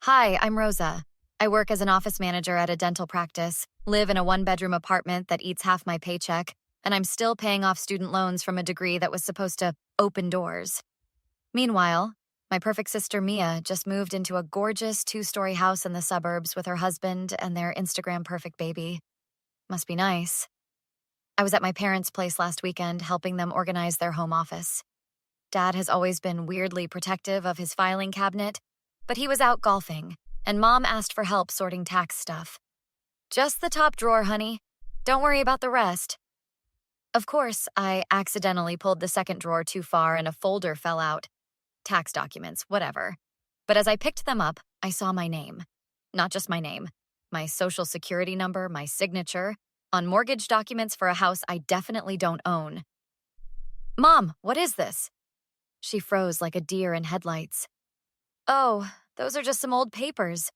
Hi, I'm Rosa. I work as an office manager at a dental practice, live in a one-bedroom apartment that eats half my paycheck, and I'm still paying off student loans from a degree that was supposed to open doors. Meanwhile, my perfect sister Mia just moved into a gorgeous two-story house in the suburbs with her husband and their Instagram perfect baby. Must be nice. I was at my parents' place last weekend helping them organize their home office. Dad has always been weirdly protective of his filing cabinet, but he was out golfing, and Mom asked for help sorting tax stuff. Just the top drawer, honey. Don't worry about the rest. Of course, I accidentally pulled the second drawer too far and a folder fell out. Tax documents, whatever. But as I picked them up, I saw my name. Not just my name, my social security number, my signature, on mortgage documents for a house I definitely don't own. Mom, what is this? She froze like a deer in headlights. Oh, those are just some old papers.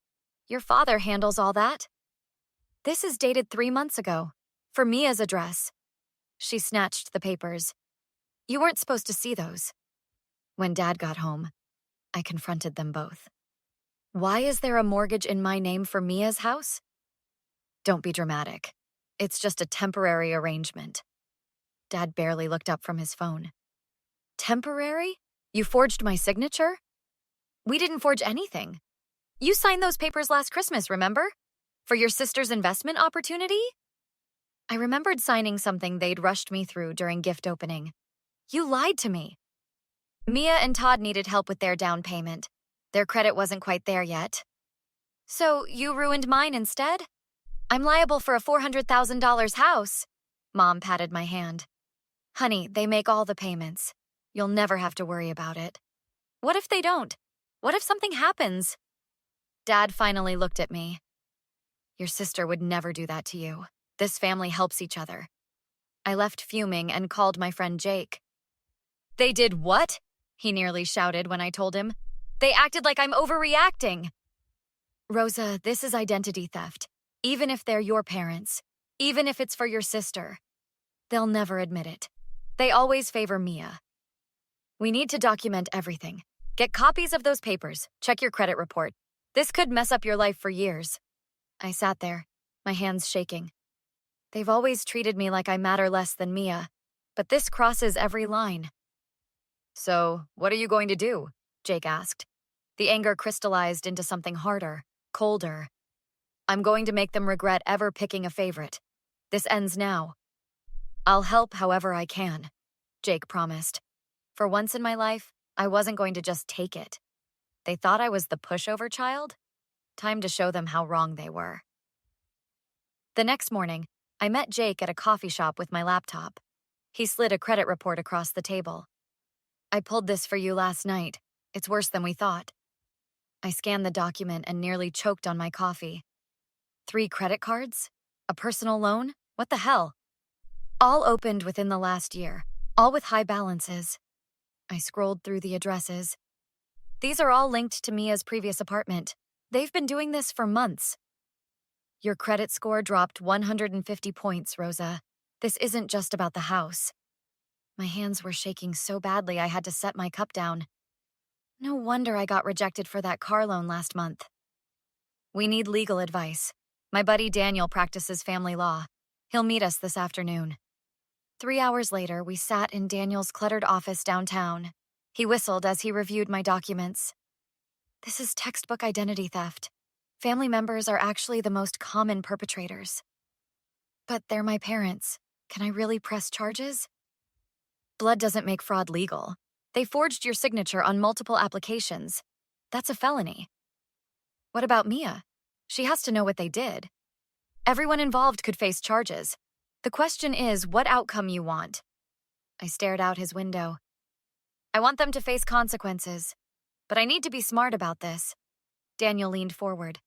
Your father handles all that. This is dated 3 months ago, for Mia's address. She snatched the papers. You weren't supposed to see those. When Dad got home, I confronted them both. Why is there a mortgage in my name for Mia's house? Don't be dramatic. It's just a temporary arrangement. Dad barely looked up from his phone. Temporary? You forged my signature? We didn't forge anything. You signed those papers last Christmas, remember? For your sister's investment opportunity? I remembered signing something they'd rushed me through during gift opening. You lied to me. Mia and Todd needed help with their down payment. Their credit wasn't quite there yet. So you ruined mine instead? I'm liable for a $400,000 house. Mom patted my hand. Honey, they make all the payments. You'll never have to worry about it. What if they don't? What if something happens? Dad finally looked at me. Your sister would never do that to you. This family helps each other. I left fuming and called my friend Jake. They did what? He nearly shouted when I told him. They acted like I'm overreacting. Rosa, this is identity theft. Even if they're your parents. Even if it's for your sister. They'll never admit it. They always favor Mia. We need to document everything. Get copies of those papers. Check your credit report. This could mess up your life for years. I sat there, my hands shaking. They've always treated me like I matter less than Mia, but this crosses every line. So, what are you going to do? Jake asked. The anger crystallized into something harder, colder. I'm going to make them regret ever picking a favorite. This ends now. I'll help however I can, Jake promised. For once in my life, I wasn't going to just take it. They thought I was the pushover child? Time to show them how wrong they were. The next morning, I met Jake at a coffee shop with my laptop. He slid a credit report across the table. I pulled this for you last night. It's worse than we thought. I scanned the document and nearly choked on my coffee. 3 credit cards? A personal loan? What the hell? All opened within the last year, all with high balances. I scrolled through the addresses. These are all linked to Mia's previous apartment. They've been doing this for months. Your credit score dropped 150 points, Rosa. This isn't just about the house. My hands were shaking so badly I had to set my cup down. No wonder I got rejected for that car loan last month. We need legal advice. My buddy Daniel practices family law. He'll meet us this afternoon. 3 hours later, we sat in Daniel's cluttered office downtown. He whistled as he reviewed my documents. This is textbook identity theft. Family members are actually the most common perpetrators. But they're my parents. Can I really press charges? Blood doesn't make fraud legal. They forged your signature on multiple applications. That's a felony. What about Mia? She has to know what they did. Everyone involved could face charges. The question is what outcome you want. I stared out his window. I want them to face consequences. But I need to be smart about this. Daniel leaned forward.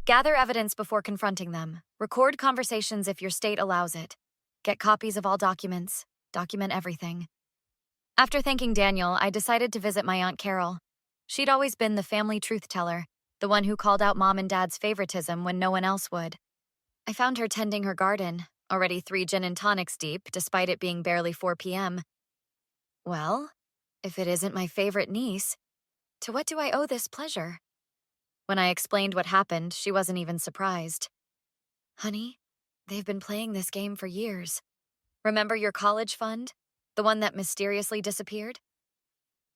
Gather evidence before confronting them. Record conversations if your state allows it. Get copies of all documents. Document everything. After thanking Daniel, I decided to visit my Aunt Carol. She'd always been the family truth teller, the one who called out Mom and Dad's favoritism when no one else would. I found her tending her garden, already 3 gin and tonics deep, despite it being barely 4 p.m. Well, if it isn't my favorite niece, to what do I owe this pleasure? When I explained what happened, she wasn't even surprised. Honey, they've been playing this game for years. Remember your college fund? The one that mysteriously disappeared?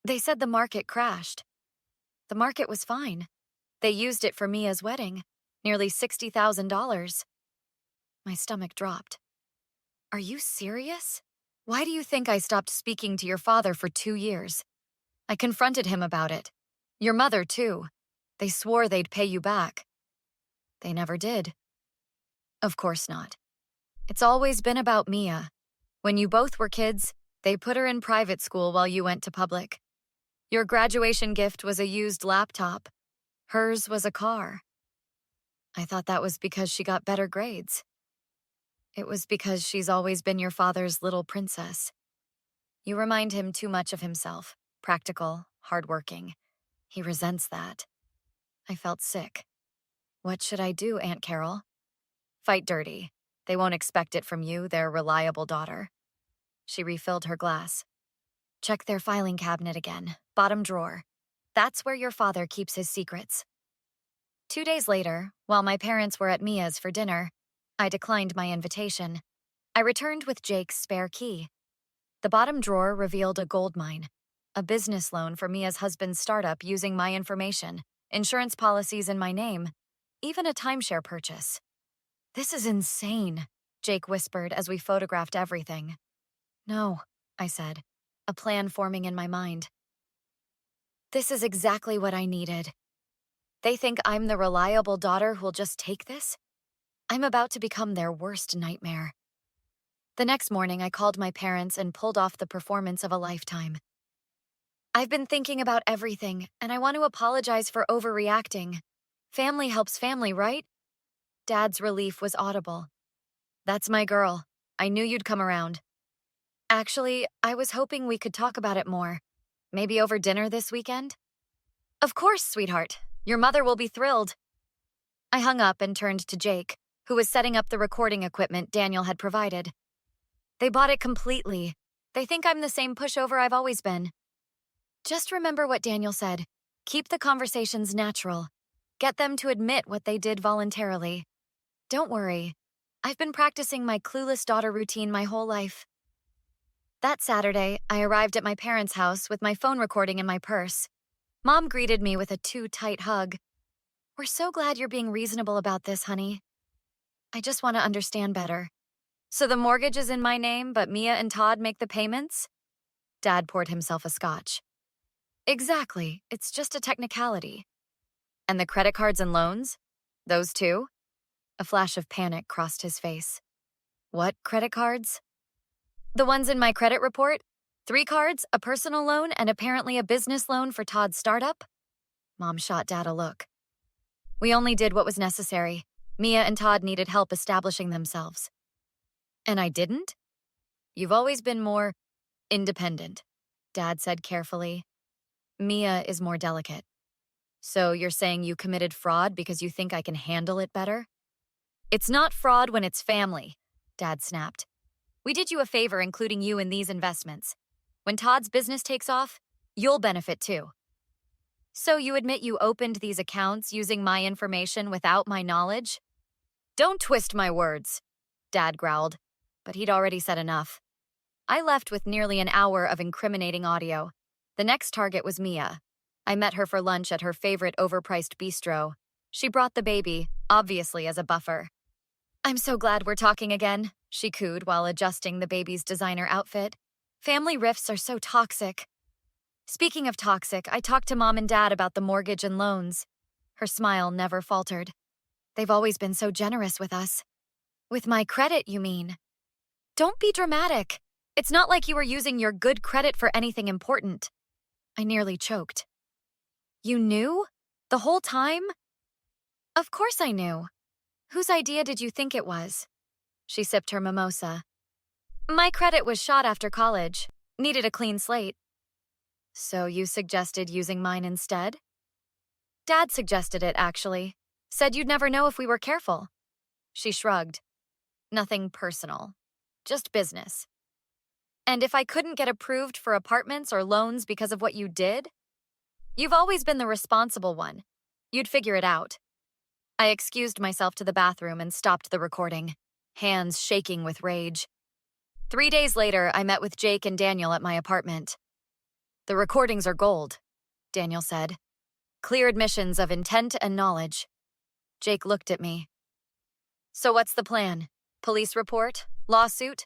They said the market crashed. The market was fine. They used it for Mia's wedding. Nearly $60,000. My stomach dropped. Are you serious? Why do you think I stopped speaking to your father for 2 years? I confronted him about it. Your mother, too. They swore they'd pay you back. They never did. Of course not. It's always been about Mia. When you both were kids, they put her in private school while you went to public. Your graduation gift was a used laptop. Hers was a car. I thought that was because she got better grades. It was because she's always been your father's little princess. You remind him too much of himself, practical, hardworking. He resents that. I felt sick. What should I do, Aunt Carol? Fight dirty. They won't expect it from you, their reliable daughter. She refilled her glass. Check their filing cabinet again, bottom drawer. That's where your father keeps his secrets. 2 days later, while my parents were at Mia's for dinner, I declined my invitation. I returned with Jake's spare key. The bottom drawer revealed a gold mine, a business loan for Mia's husband's startup using my information, insurance policies in my name, even a timeshare purchase. This is insane, Jake whispered as we photographed everything. No, I said, a plan forming in my mind. This is exactly what I needed. They think I'm the reliable daughter who'll just take this? I'm about to become their worst nightmare. The next morning, I called my parents and pulled off the performance of a lifetime. I've been thinking about everything, and I want to apologize for overreacting. Family helps family, right? Dad's relief was audible. That's my girl. I knew you'd come around. Actually, I was hoping we could talk about it more. Maybe over dinner this weekend? Of course, sweetheart. Your mother will be thrilled. I hung up and turned to Jake, who was setting up the recording equipment Daniel had provided. They bought it completely. They think I'm the same pushover I've always been. Just remember what Daniel said. Keep the conversations natural. Get them to admit what they did voluntarily. Don't worry. I've been practicing my clueless daughter routine my whole life. That Saturday, I arrived at my parents' house with my phone recording in my purse. Mom greeted me with a too-tight hug. We're so glad you're being reasonable about this, honey. I just want to understand better. So the mortgage is in my name, but Mia and Todd make the payments? Dad poured himself a scotch. Exactly. It's just a technicality. And the credit cards and loans? Those too? A flash of panic crossed his face. What credit cards? The ones in my credit report? 3 cards, a personal loan, and apparently a business loan for Todd's startup? Mom shot Dad a look. We only did what was necessary. Mia and Todd needed help establishing themselves. And I didn't? You've always been more independent, Dad said carefully. Mia is more delicate. So you're saying you committed fraud because you think I can handle it better? It's not fraud when it's family, Dad snapped. We did you a favor including you in these investments. When Todd's business takes off, you'll benefit too. So you admit you opened these accounts using my information without my knowledge? Don't twist my words, Dad growled, but he'd already said enough. I left with nearly an hour of incriminating audio. The next target was Mia. I met her for lunch at her favorite overpriced bistro. She brought the baby, obviously as a buffer. I'm so glad we're talking again, she cooed while adjusting the baby's designer outfit. Family rifts are so toxic. Speaking of toxic, I talked to Mom and Dad about the mortgage and loans. Her smile never faltered. They've always been so generous with us. With my credit, you mean? Don't be dramatic. It's not like you were using your good credit for anything important. I nearly choked. You knew? The whole time? Of course I knew. Whose idea did you think it was? She sipped her mimosa. My credit was shot after college. Needed a clean slate. So you suggested using mine instead? Dad suggested it, actually. Said you'd never know if we were careful. She shrugged. Nothing personal. Just business. And if I couldn't get approved for apartments or loans because of what you did? You've always been the responsible one. You'd figure it out. I excused myself to the bathroom and stopped the recording, hands shaking with rage. 3 days later, I met with Jake and Daniel at my apartment. "The recordings are gold," Daniel said. "Clear admissions of intent and knowledge." Jake looked at me. "So what's the plan? Police report? Lawsuit?"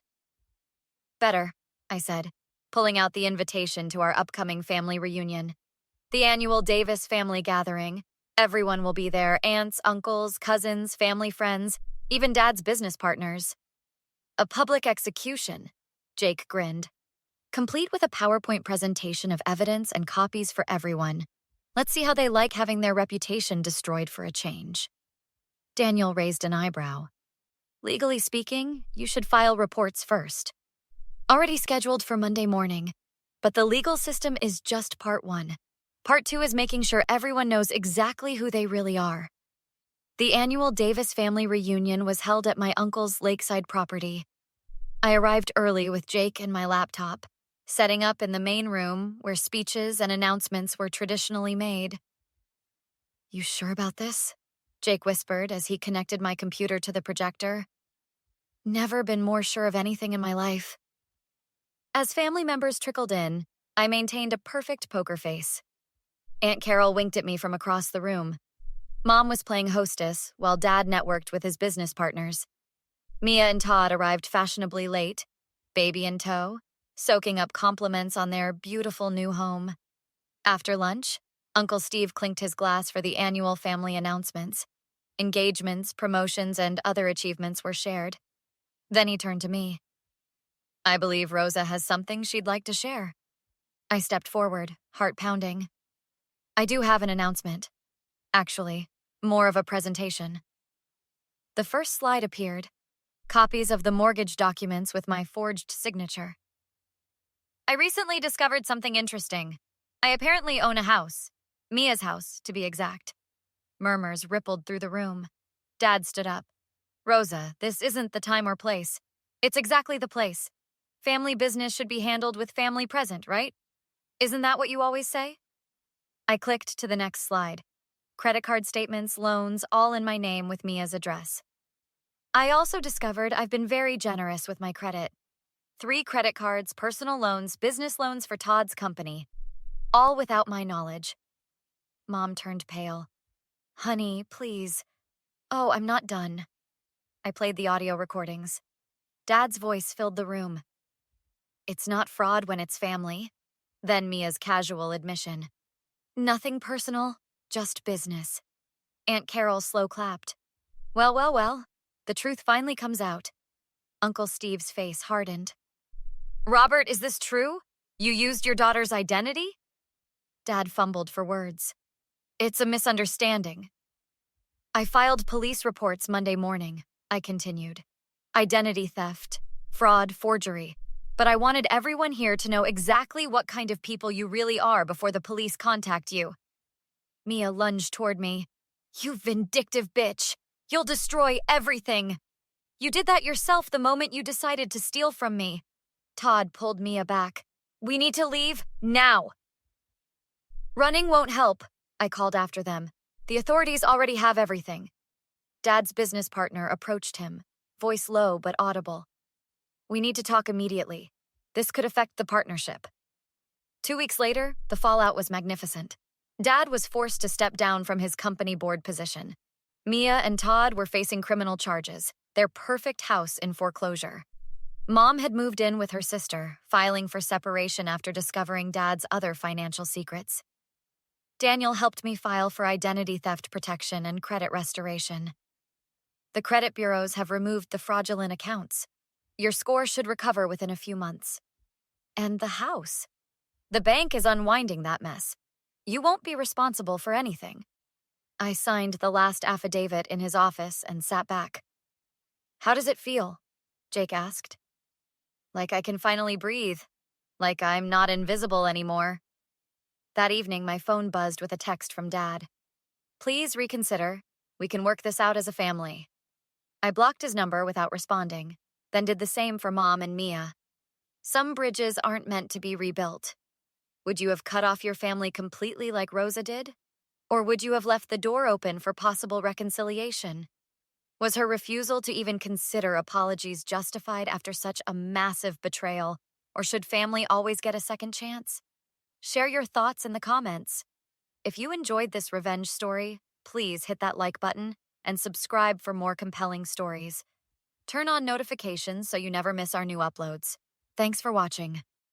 "Better," I said, pulling out the invitation to our upcoming family reunion. The annual Davis family gathering. Everyone will be there, aunts, uncles, cousins, family friends, even Dad's business partners. "A public execution," Jake grinned, "complete with a PowerPoint presentation of evidence and copies for everyone. Let's see how they like having their reputation destroyed for a change." Daniel raised an eyebrow. "Legally speaking, you should file reports first. Already scheduled for Monday morning, but the legal system is just part one. Part two is making sure everyone knows exactly who they really are." The annual Davis family reunion was held at my uncle's lakeside property. I arrived early with Jake and my laptop, setting up in the main room where speeches and announcements were traditionally made. "You sure about this?" Jake whispered as he connected my computer to the projector. "Never been more sure of anything in my life." As family members trickled in, I maintained a perfect poker face. Aunt Carol winked at me from across the room. Mom was playing hostess while Dad networked with his business partners. Mia and Todd arrived fashionably late, baby in tow, soaking up compliments on their beautiful new home. After lunch, Uncle Steve clinked his glass for the annual family announcements. Engagements, promotions, and other achievements were shared. Then he turned to me. "I believe Rosa has something she'd like to share." I stepped forward, heart pounding. "I do have an announcement. Actually, more of a presentation." The first slide appeared. Copies of the mortgage documents with my forged signature. "I recently discovered something interesting. I apparently own a house. Mia's house, to be exact." Murmurs rippled through the room. Dad stood up. "Rosa, this isn't the time or place. It's exactly the place. Family business should be handled with family present, right? Isn't that what you always say?" I clicked to the next slide. Credit card statements, loans, all in my name with Mia's address. I also discovered I've been very generous with my credit. 3 credit cards, personal loans, business loans for Todd's company. All without my knowledge. Mom turned pale. "Honey, please." "Oh, I'm not done." I played the audio recordings. Dad's voice filled the room. "It's not fraud when it's family." Then Mia's casual admission. "Nothing personal, just business." Aunt Carol slow clapped. "Well, well, well. The truth finally comes out." Uncle Steve's face hardened. "Robert, is this true? You used your daughter's identity?" Dad fumbled for words. "It's a misunderstanding." "I filed police reports Monday morning," I continued. "Identity theft, fraud, forgery. But I wanted everyone here to know exactly what kind of people you really are before the police contact you." Mia lunged toward me. "You vindictive bitch! You'll destroy everything! You did that yourself the moment you decided to steal from me." Todd pulled Mia back. "We need to leave now." "Running won't help," I called after them. "The authorities already have everything." Dad's business partner approached him, voice low but audible. "We need to talk immediately. This could affect the partnership." 2 weeks later, the fallout was magnificent. Dad was forced to step down from his company board position. Mia and Todd were facing criminal charges, their perfect house in foreclosure. Mom had moved in with her sister, filing for separation after discovering Dad's other financial secrets. Daniel helped me file for identity theft protection and credit restoration. The credit bureaus have removed the fraudulent accounts. Your score should recover within a few months. And the house. The bank is unwinding that mess. You won't be responsible for anything. I signed the last affidavit in his office and sat back. "How does it feel?" Jake asked. "Like I can finally breathe. Like I'm not invisible anymore." That evening, my phone buzzed with a text from Dad. "Please reconsider. We can work this out as a family." I blocked his number without responding, then did the same for Mom and Mia. Some bridges aren't meant to be rebuilt. Would you have cut off your family completely like Rosa did? Or would you have left the door open for possible reconciliation? Was her refusal to even consider apologies justified after such a massive betrayal? Or should family always get a second chance? Share your thoughts in the comments. If you enjoyed this revenge story, please hit that like button and subscribe for more compelling stories. Turn on notifications so you never miss our new uploads. Thanks for watching.